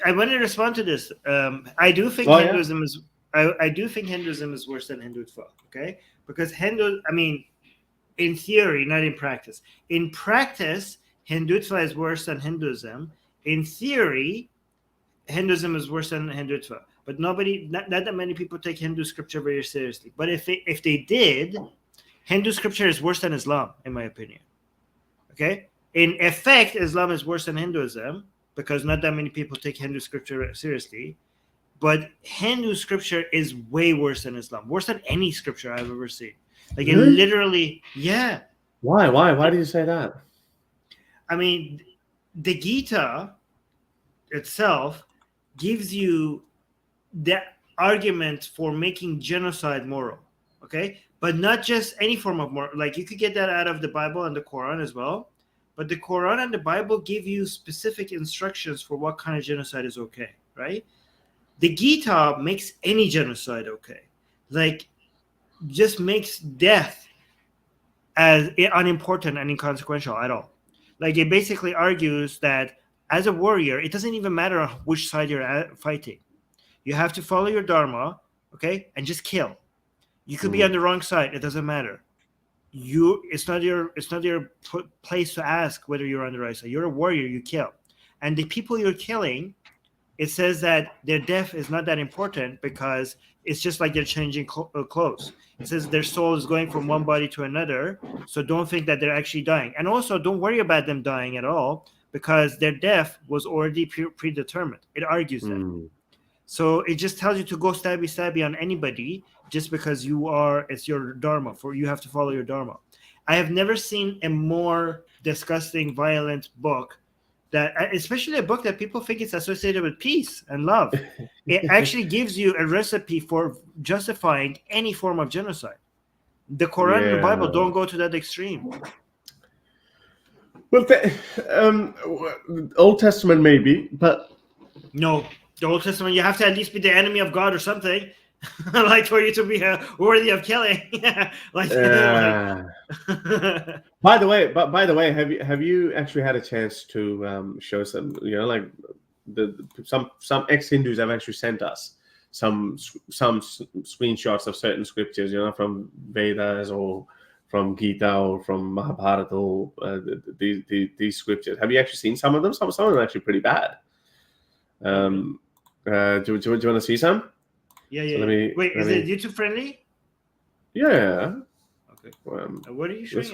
I want to respond to this. I do think Hinduism is. I do think Hinduism is worse than Hindutva. Okay, because in theory, not in practice. In practice, Hindutva is worse than Hinduism. In theory, Hinduism is worse than Hindutva. But not that many people take Hindu scripture very seriously. But if they did, Hindu scripture is worse than Islam, in my opinion. Okay? In effect, Islam is worse than Hinduism because not that many people take Hindu scripture seriously. But Hindu scripture is way worse than Islam. Worse than any scripture I've ever seen. Like it literally, yeah. Why? Why do you say that? I mean, the Gita itself gives you the argument for making genocide moral, okay? But not just any form of moral. Like you could get that out of the Bible and the Quran as well. But the Quran and the Bible give you specific instructions for what kind of genocide is okay, right? The Gita makes any genocide okay. Like just makes death as unimportant and inconsequential at all. Like it basically argues that as a warrior, it doesn't even matter which side you're fighting. You have to follow your Dharma, okay, and just kill. You could be on the wrong side; it doesn't matter. It's not your place to ask whether you're on the right side. You're a warrior; you kill, and the people you're killing, it says that their death is not that important because it's just like they're changing clothes. It says their soul is going from one body to another, so don't think that they're actually dying, and also don't worry about them dying at all because their death was already predetermined. It argues that. So it just tells you to go stabby on anybody just because it's your Dharma, you have to follow your Dharma. I have never seen a more disgusting, violent book especially a book that people think is associated with peace and love. It actually gives you a recipe for justifying any form of genocide. The Quran and the Bible don't go to that extreme. Well, Old Testament maybe, but no. The Old Testament, you have to at least be the enemy of God or something, like for you to be worthy of killing. By the way, have you actually had a chance to show some? Like some ex-Hindus have actually sent us some screenshots of certain scriptures, from Vedas or from Gita or from Mahabharata or these scriptures. Have you actually seen some of them? Some of them are actually pretty bad. Do you want to see some? Yeah. So Wait, is it YouTube friendly? Yeah. Okay. What are you showing?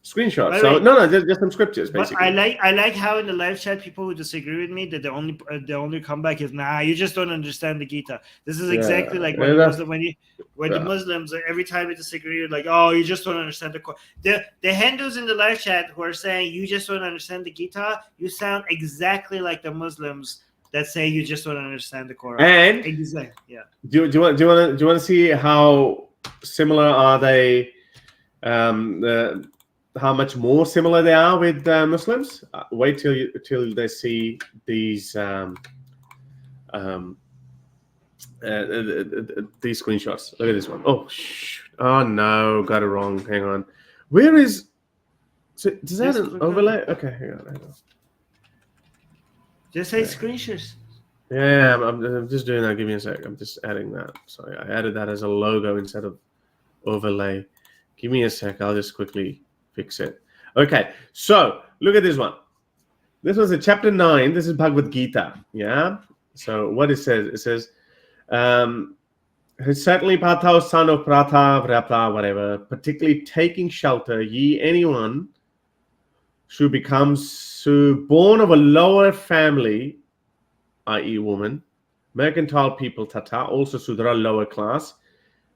Screenshots. So no, just some scriptures basically. But I like how in the live chat people who disagree with me that the only comeback is you just don't understand the Gita. This is exactly like when the Muslims every time we disagree, you're like, oh, you just don't understand the Quran. The Hindus in the live chat who are saying you just don't understand the Gita, you sound exactly like the Muslims that say you just don't understand the Quran. And exactly, yeah. Do you want to see how similar are they? How much more similar they are with Muslims? Wait till they see these screenshots. Look at this one. Oh no, got it wrong. Hang on. Where is? So does that an overlay? Okay, hang on. Just say screenshots. Yeah, I'm just doing that. Give me a sec. I'm just adding that. Sorry, I added that as a logo instead of overlay. Give me a sec. I'll just quickly fix it. Okay, so look at this one. This was in chapter 9. This is Bhagavad Gita. Yeah. So what it says, certainly Partha, son of Pratha, Vrata, whatever, particularly taking shelter, anyone who becomes born of a lower family, i.e. woman, mercantile people, Tata, also Sudra, lower class.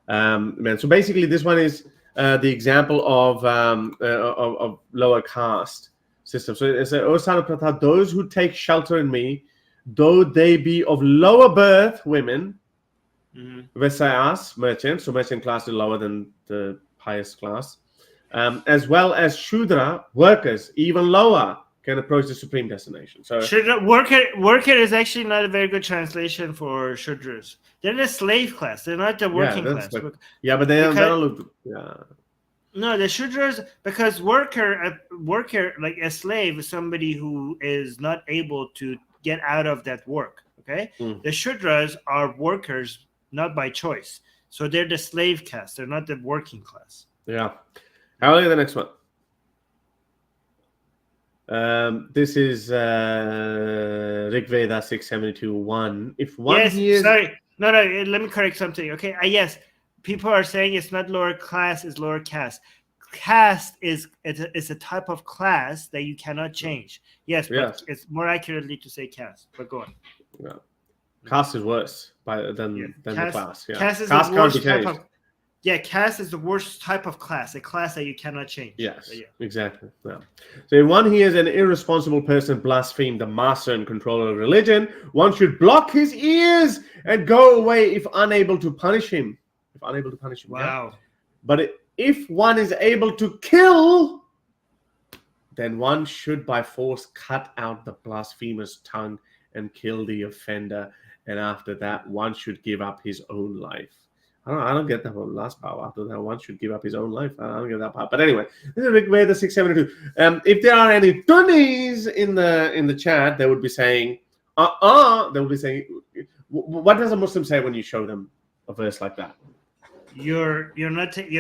So basically this one is the example of lower caste system. So it's O son of Pratha, those who take shelter in me, though they be of lower birth, women, Vesayas, merchants, so merchant class is lower than the highest class, as well as Shudra, workers, even lower, can approach the supreme destination. So Shudra, worker is actually not a very good translation for Shudras. They're the slave class. They're not the working class. But they don't look. Yeah. No, the Shudras, because worker like a slave is somebody who is not able to get out of that work. Okay, Mm. the Shudras are workers not by choice, so they're the slave caste. They're not the working class. Yeah. How are you? The next one. This is Rig Veda 672:1. If one Yes, hears, sorry, no, let me correct something. Okay, yes, people are saying it's not lower class, it's lower caste. Caste is a type of class that you cannot change. Yes, but Yes. it's more accurately to say caste. But go on. Yeah. Caste is worse than the class. Yeah. Caste is Caste the can't be worst type changed. of. Yeah, caste is the worst type of class, a class that you cannot change. Yes, Yeah. exactly. Yeah. So if one hears an irresponsible person blaspheme the master and controller of religion, one should block his ears and go away if unable to punish him. Wow. Yeah? But if one is able to kill, then one should by force cut out the blasphemer's tongue and kill the offender. And after that, one should give up his own life. I don't get that one last part. After that, one should give up his own life. I don't get that part. But anyway, this is Rig Veda 672. If there are any tunnis in the chat, they would be saying, they would be saying, what does a Muslim say when you show them a verse like that? You're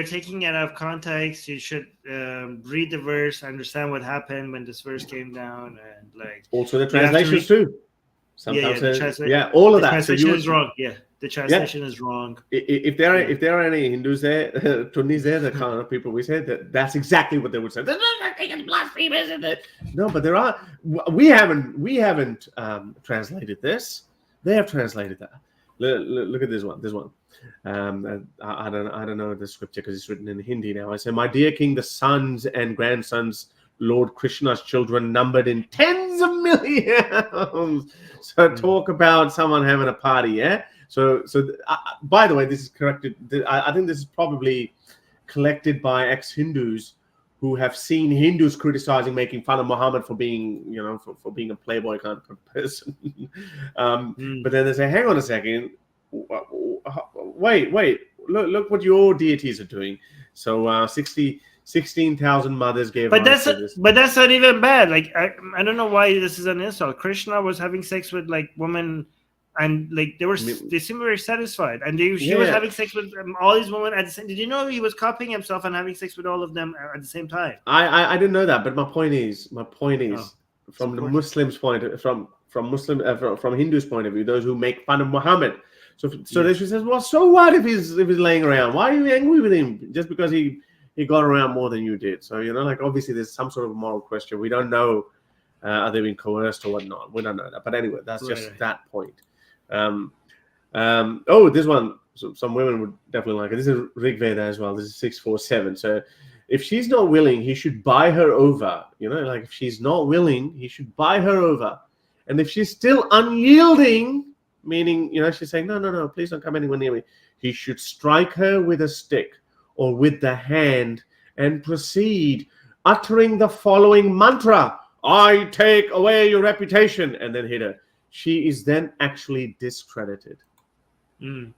taking it out of context. You should read the verse, understand what happened when this verse came down, and like also the translations too. Sometimes all of that. The translation is wrong. Yeah, the translation is wrong. If there are any Hindus there, Tunnis there, the kind of people we say that's exactly what they would say. No, but there are. We haven't translated this. They have translated that. Look at this one. This one. I don't know the scripture because it's written in Hindi now. I say, my dear king, the sons and grandsons, Lord Krishna's children numbered in tens of millions. So talk about someone having a party, yeah? So by the way, this is corrected. I think this is probably collected by ex-Hindus who have seen Hindus criticizing, making fun of Muhammad for being, for being a playboy kind of person. But then they say, hang on a second. Wait, look what your deities are doing. So 16,000 mothers gave but that's not even bad. Like I don't know why this is an insult. Krishna was having sex with like women, and like they seemed very satisfied, and he was having sex with all these women at the same. Did you know he was copying himself and having sex with all of them at the same time? I didn't know that, but my point is from the Muslims' point from Hindus' point of view, those who make fun of Muhammad. So they should say, well, so what if he's laying around? Why are you angry with him just because he got around more than you did? So like obviously there's some sort of moral question. We don't know are they being coerced or whatnot. We don't know that. But anyway, that's just that point. This one, some women would definitely like it. This is Rig Veda as well. This is 647. So if she's not willing, he should buy her over. Like if she's not willing, he should buy her over. And if she's still unyielding, meaning, she's saying, no, please don't come anywhere near me, he should strike her with a stick or with the hand and proceed uttering the following mantra: I take away your reputation, and then hit her. She is then actually discredited. So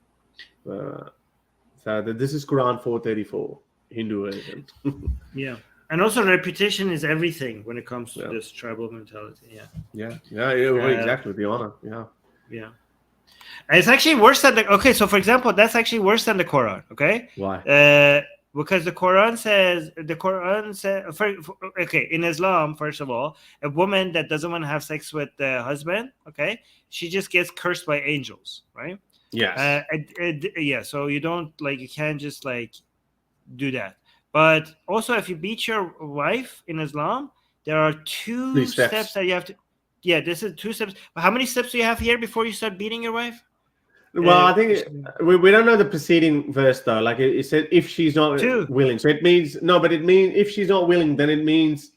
this is Quran 434, Hinduism. Yeah. And also reputation is everything when it comes to this tribal mentality. Yeah, exactly. The honor. Yeah. And it's actually worse than so for example, that's actually worse than the Quran. Okay. Why? Because the Quran says in Islam, first of all, a woman that doesn't want to have sex with the husband, okay, she just gets cursed by angels, right? Yes. So you can't just do that. But also, if you beat your wife in Islam, there are two steps that you have to. Yeah, this is 2 steps. How many steps do you have here before you start beating your wife? Well, I think we don't know the preceding verse though. Like it said, if she's not willing, so it means But it means if she's not willing, then it means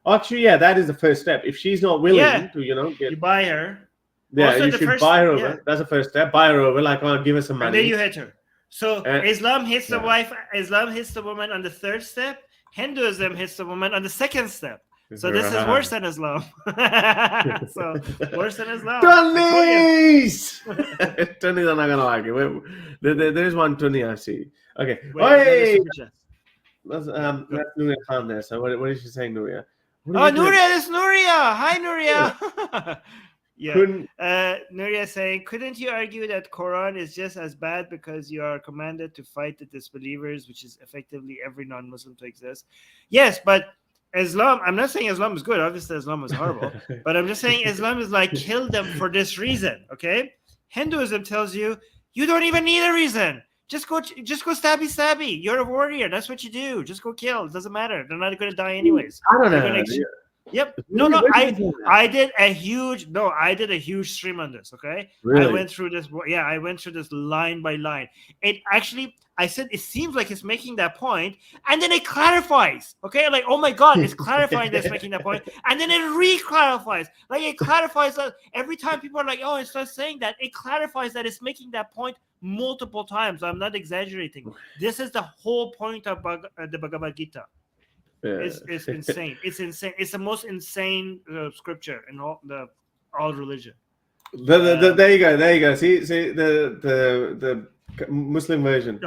actually, that is the first step. If she's not willing to, you buy her. Yeah, also, you should buy her over. That's the first step. Buy her over. Give her some money. And then you hit her. So Islam hits the wife. Islam hits the woman on the 3rd step. Hinduism hits the woman on the 2nd step. So this is worse than Islam. So worse than Islam. Tunnis! Tunnis are not gonna like it. There is one Tunni I see. Okay. That's Nuria Khan there. So what is she saying, Nuria? Nuria, it's Nuria. Hi, Nuria. Yeah. Couldn't. Nuria saying, couldn't you argue that Quran is just as bad because you are commanded to fight the disbelievers, which is effectively every non-Muslim to exist? Yes, but Islam, I'm not saying Islam is good. Obviously, Islam is horrible. But I'm just saying Islam is like, kill them for this reason, okay? Hinduism tells you, you don't even need a reason. Just go stabby. You're a warrior. That's what you do. Just go kill. It doesn't matter. They're not going to die anyways. I don't They're know. gonna Yep. No. I did a huge stream on this. Okay. Really? I went through this. Yeah, I went through this line by line. It actually, I said it seems like it's making that point, and then it clarifies. Okay, like, oh my God, it's clarifying that it's making that point, and then it re-clarifies. Like, it clarifies that every time people are like, oh, it's not saying that. It clarifies that it's making that point multiple times. I'm not exaggerating. This is the whole point of the Bhagavad Gita. It's insane. It's insane. It's the most insane scripture in all religion. There you go. See the Muslim version,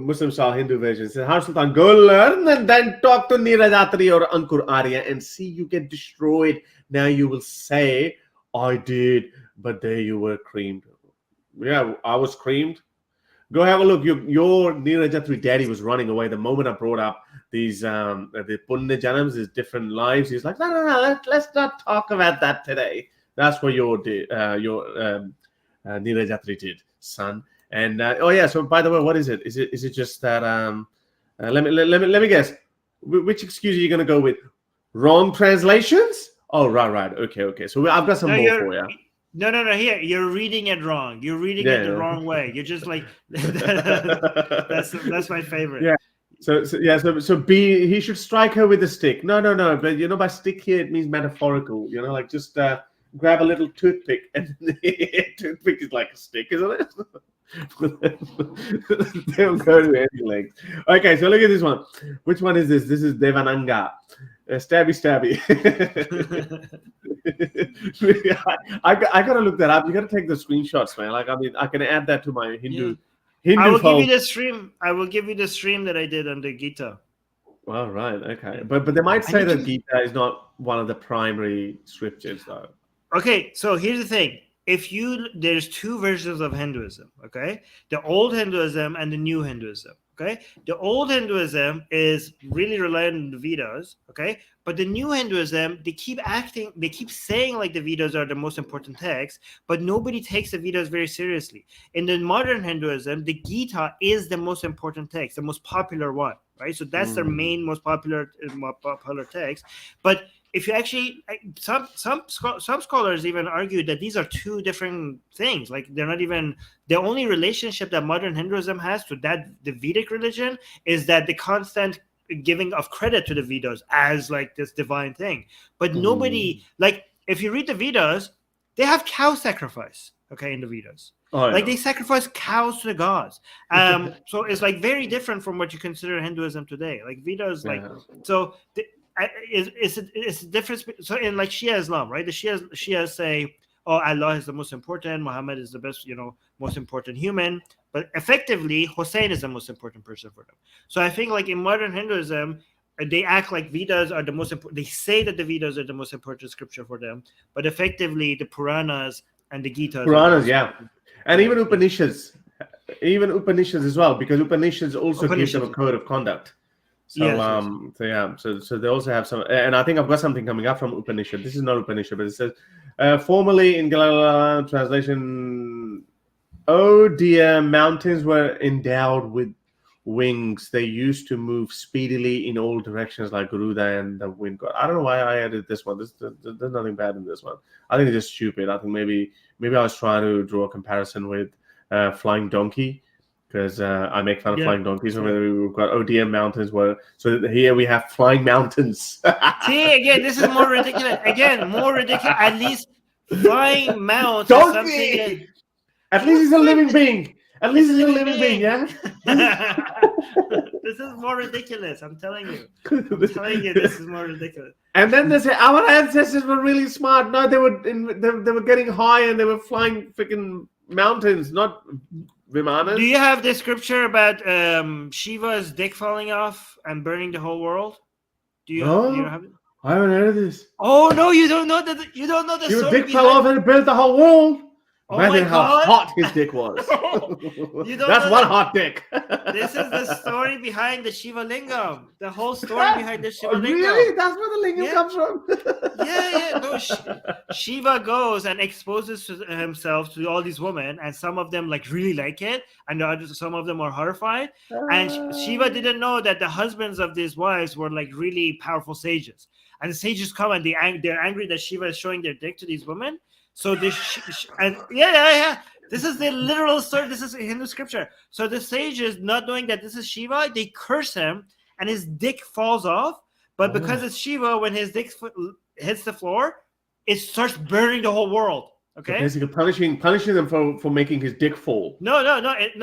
Muslim style Hindu version. Says, Har Sultan, go learn and then talk to Nirajatri or Ankur Arya and see you get destroyed. Now you will say, I did, but there you were creamed. Yeah, I was creamed. Go have a look. Your Nirajatri daddy was running away the moment I brought up these the Punna Janams, these different lives. He's like, no, let's not talk about that today. That's what your Nirajatri did, son. And so by the way, what is it? Is it just that? Let me guess. Which excuse are you going to go with? Wrong translations? Oh, right. Okay. So I've got some more for you. No. Here, you're reading it wrong. You're reading it the wrong way. You're just like that's my favorite. Yeah. So B, he should strike her with a stick. No. But by stick here it means metaphorical. Like just grab a little toothpick, and toothpick is like a stick, isn't it? They don't go to any length. Okay, so look at this one. Which one is this? This is Devananga. Stabby. I gotta look that up. You gotta take the screenshots, man. Like, I mean, I can add that to my Hindu. I will give you the stream. I will give you the stream that I did on the Gita. Well, right, okay, but they might say that Gita is not one of the primary scriptures, though. Okay, so here's the thing. There's two versions of Hinduism. Okay, the old Hinduism and the new Hinduism. Okay, the old Hinduism is really reliant on the Vedas. Okay, but the new Hinduism, they keep saying like the Vedas are the most important text, but nobody takes the Vedas very seriously. In the modern Hinduism, the Gita is the most important text, the most popular one, right? So that's their main, most popular text. But if you actually, some scholars even argue that these are two different things. Like, they're not even, the only relationship that modern Hinduism has to that the Vedic religion is that the constant giving of credit to the Vedas as like this divine thing. But nobody, like, if you read the Vedas, they have cow sacrifice, okay, in the Vedas. They sacrifice cows to the gods. So it's like very different from what you consider Hinduism today. Like, Vedas, so it's a difference. So in like Shia Islam, right? The Shias say, oh, Allah is the most important, Muhammad is the best, most important human, but effectively Hussein is the most important person for them. So I think like in modern Hinduism, they act like Vedas are the most important. They say that the Vedas are the most important scripture for them, but effectively the Puranas and the Gita. And even Upanishads as well, because Upanishads also give them a code of conduct. So so they also have some, and I think I've got something coming up from Upanishad. This is not Upanishad, but it says, formerly in Galala translation, oh dear, mountains were endowed with wings. They used to move speedily in all directions like Garuda and the wind god. I don't know why I added this one. There's nothing bad in this one. I think it's just stupid. I think maybe I was trying to draw a comparison with Flying Donkey, because I make fun of flying donkeys. We've got ODM mountains. So here we have flying mountains. See, again, this is more ridiculous. At least flying mounts. Donkey! At least he's a living being. Yeah? This is more ridiculous. I'm telling you. This is more ridiculous. And then they say, our ancestors were really smart. No, they were getting high and they were flying freaking mountains, not Vimanas. Do you have the scripture about Shiva's dick falling off and burning the whole world? Do you have it? I haven't heard of this. Oh no, you don't know that. You don't know the Your story dick fell off behind. and it burnt the whole world. Oh my Imagine how God. hot his dick was. You don't That's know one that- hot dick. This is the story behind the Shiva lingam. The whole story behind the Shiva lingam. Really? That's where the lingam Yeah. comes from? Yeah. No, Shiva goes and exposes himself to all these women, and some of them like really like it, and some of them are horrified. And Shiva didn't know that the husbands of these wives were like really powerful sages. And the sages come and they're angry that Shiva is showing their dick to these women. So this and yeah. This is the literal story. This is Hindu scripture. So the sages, not knowing that this is Shiva, they curse him, and his dick falls off. But because it's Shiva, when his dick hits the floor, it starts burning the whole world. Okay. So basically, punishing them for making his dick fall. No.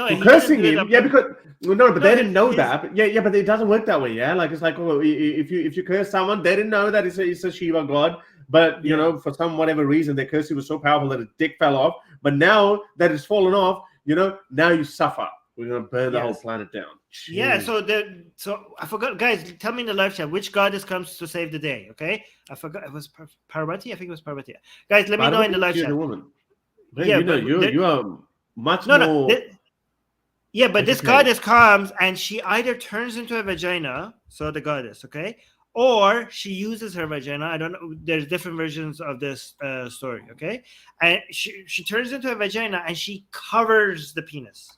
For cursing him, yeah, because but they didn't know that. But yeah, but it doesn't work that way. Yeah, like it's like if you curse someone, they didn't know that it's a Shiva god. But you know, for some whatever reason, their curse was so powerful that his dick fell off. But now that it's fallen off, now you suffer. We're gonna burn the whole planet down. Jeez. Yeah. So I forgot, guys. Tell me in the live chat which goddess comes to save the day. Okay, I forgot. It was Parvati. I think it was Parvati. Guys, let me know in the live chat. The woman. Man, Yeah, you are much more. Yeah, but this goddess comes and she either turns into a vagina, so the goddess, okay, or she uses her vagina. I don't know. There's different versions of this story, okay? And she turns into a vagina and she covers the penis,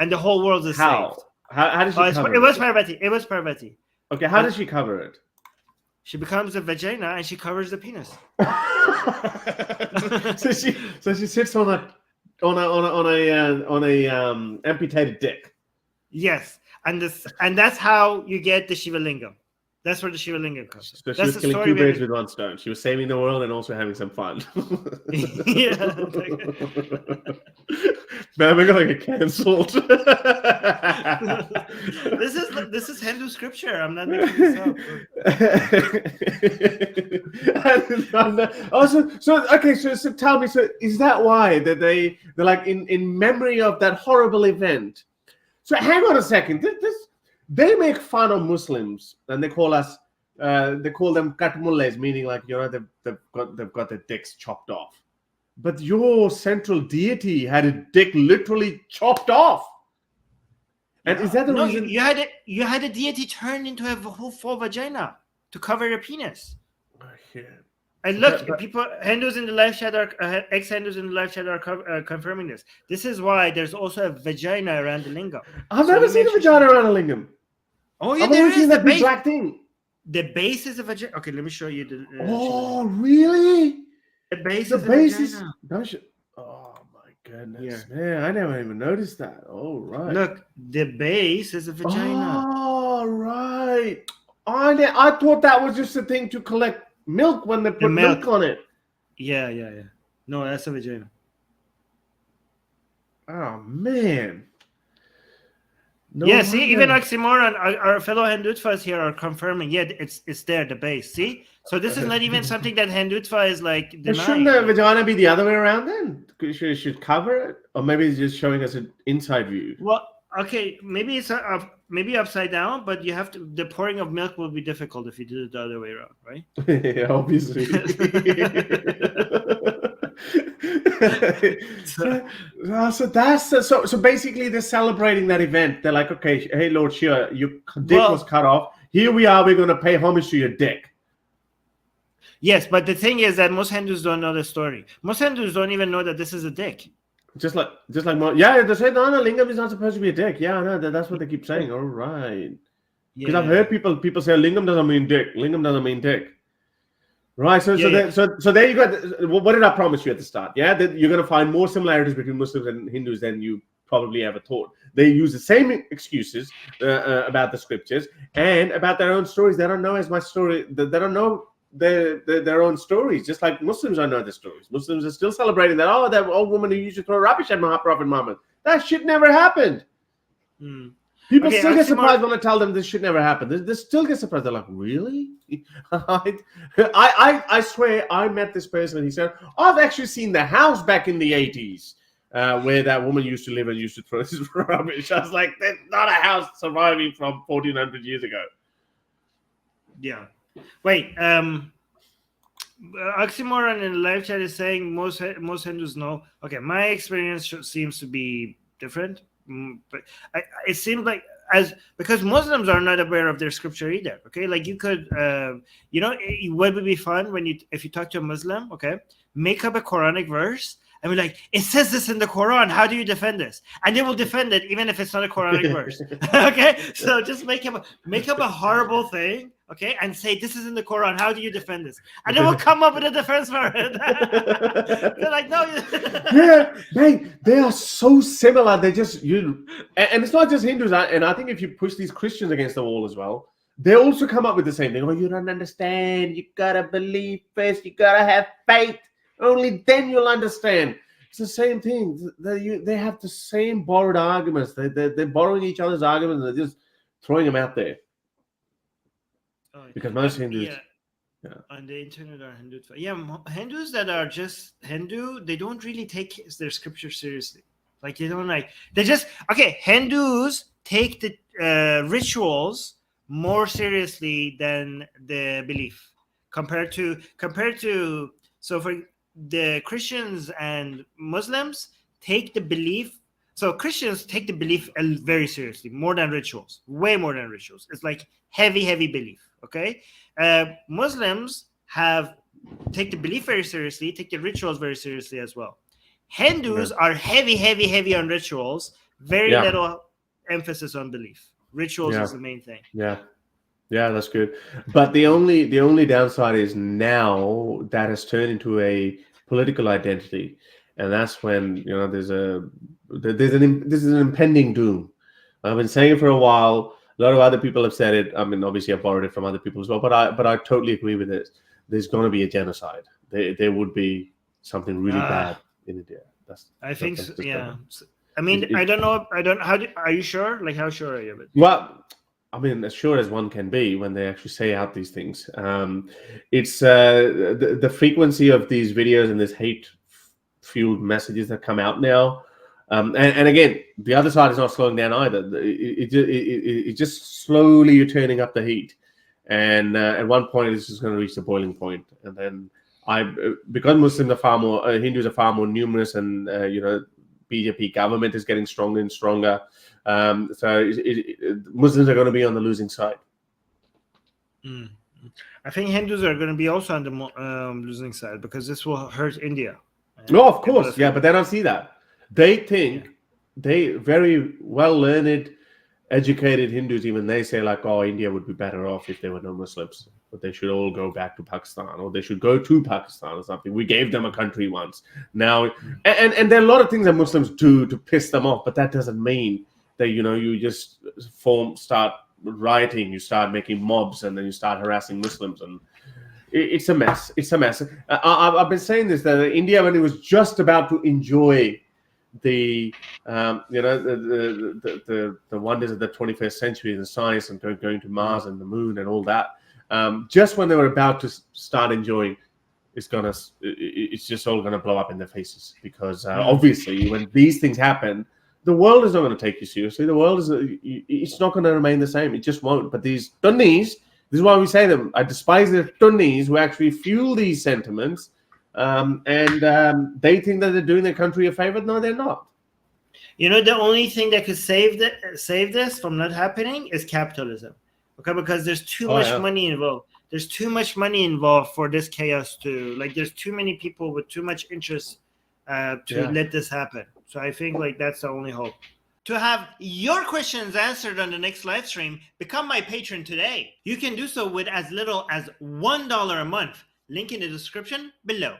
and the whole world is saved. How does she cover it? It was Parvati. It was Parvati. Okay, how does she cover it? She becomes a vagina and she covers the penis. so she sits on a amputated dick. Yes, and that's how you get the Shiva lingam. That's where the Shiva lingam comes from. So she That's was killing two birds with one stone. She was saving the world and also having some fun. Yeah. Man, we're gonna get cancelled. This is Hindu scripture. I'm not making this up. Also, so tell me, so is that why that they're like in memory of that horrible event? So hang on a second. They make fun of Muslims and they call them katmulles, meaning like they've got their dicks chopped off. But your central deity had a dick literally chopped off. And is that the reason? You had a deity turned into a whole full vagina to cover your penis. Yeah. And look, people, Hindus in the live chat are ex-Hindus in the live chat are confirming this. This is why there's also a vagina around the lingam. I've never seen a vagina around a lingam. Oh yeah, I've there always seen is that the big black thing. The base is a vagina. Okay, let me show you the. Oh really? The base The is a base vagina. is. Oh my goodness, man! I never even noticed that. Oh right. Look, the base is a vagina. Oh right. I thought that was just a thing to collect milk when they put milk on it. Yeah. No, that's a vagina. Oh man. No yeah, see, wonder. even Oxymoron, our fellow Hindutvas here are confirming. Yeah, it's there, the base. See, so this is not even something that Hindutva is like denying. Shouldn't the vagina be the other way around then? Should cover it, or maybe it's just showing us an inside view. Well, okay, maybe it's maybe upside down, but you have to. The pouring of milk will be difficult if you do it the other way around, right? Yeah, obviously. So basically they're celebrating that event. They're like, okay, hey Lord Shiva, your dick was cut off. Here we are. We're going to pay homage to your dick. Yes, but the thing is that most Hindus don't know the story. Most Hindus don't even know that this is a dick. Just like yeah, they say no, lingam is not supposed to be a dick. Yeah, I know that's what they keep saying. All right, because I've heard people say lingam doesn't mean dick. Lingam doesn't mean dick. Right, so there you go. What did I promise you at the start? Yeah, that you're going to find more similarities between Muslims and Hindus than you probably ever thought. They use the same excuses about the scriptures and about their own stories. They don't know as much story. They don't know their own stories. Just like Muslims don't know the stories. Muslims are still celebrating that. Oh, that old woman who used to throw rubbish at Prophet Muhammad. That shit never happened. Hmm. People still get surprised when I tell them this shit never happened. They still get surprised. They're like, really? I swear I met this person and he said, I've actually seen the house back in the 80s where that woman used to live and used to throw this rubbish. I was like, there's not a house surviving from 1400 years ago. Yeah. Wait, Oxymoron in the live chat is saying most Hindus know. Okay, my experience seems to be different, but it seems like because Muslims are not aware of their scripture either. Okay, like you could, what would be fun if you talk to a Muslim, okay, make up a Quranic verse. And be like, it says this in the Quran. How do you defend this? And they will defend it even if it's not a Quranic verse. Okay, so just make up a horrible thing, okay, and say this is in the Quran. How do you defend this? And they will come up with a defense for it. They're like, no. Yeah, mate, they are so similar. They just and it's not just Hindus. And I think if you push these Christians against the wall as well, they also come up with the same thing. Oh, you don't understand. You gotta believe first. You gotta have faith. Only then you'll understand. It's the same thing. They have the same borrowed arguments. They're borrowing each other's arguments and they're just throwing them out there. Because most Hindus... Yeah. On the internet are Hindu. Yeah, Hindus that are just Hindu, they don't really take their scripture seriously. Like they don't Hindus take the rituals more seriously than the belief compared to so for the Christians and Muslims take the belief. So Christians take the belief very seriously, more than rituals, way more than rituals. It's like heavy belief. Okay, Muslims take the belief very seriously, take the rituals very seriously as well. Hindus are heavy on rituals, very little emphasis on belief. Rituals is the main thing. Yeah, that's good. But the only downside is now that has turned into a political identity, and that's when this is an impending doom. I've been saying it for a while. A lot of other people have said it. I mean, obviously, I've borrowed it from other people as well. But I totally agree with it. There's going to be a genocide. There would be something really bad in India. I think so, yeah. I mean, I don't know. Are you sure? Like, how sure are you of it? Well, I mean, as sure as one can be when they actually say out these things. It's the frequency of these videos and this hate-fueled messages that come out now. And again, the other side is not slowing down either. It just slowly you're turning up the heat. And at one point, it's just going to reach the boiling point. And then because Muslims are far more, Hindus are far more numerous, and BJP government is getting stronger and stronger. So Muslims are going to be on the losing side. I think Hindus are going to be also on the losing side because this will hurt India. No, of course, yeah, but they don't see that. They think they very well learned, educated Hindus. Even they say like, "Oh, India would be better off if there were no Muslims, but they should all go back to Pakistan, or they should go to Pakistan or something. We gave them a country once. Now, and there are a lot of things that Muslims do to piss them off, but that doesn't mean that you just start rioting, you start making mobs, and then you start harassing Muslims, and it's a mess. It's a mess. I've been saying this, that India, when it was just about to enjoy the wonders of the 21st century, the science and going to Mars and the moon and all that, just when they were about to start enjoying, it's just all going to blow up in their faces, because obviously when these things happen, the world is not going to take you seriously. The world it's not going to remain the same. It just won't. But these tunnis, this is why we say them. I despise the tunnis who actually fuel these sentiments. They think that they're doing their country a favor. No, they're not. The only thing that could save this from not happening is capitalism. Okay, because there's too much money involved. There's too much money involved for this chaos there's too many people with too much interest to let this happen. So I think that's the only hope. To have your questions answered on the next live stream, become my patron today. You can do so with as little as $1 a month. Link in the description below.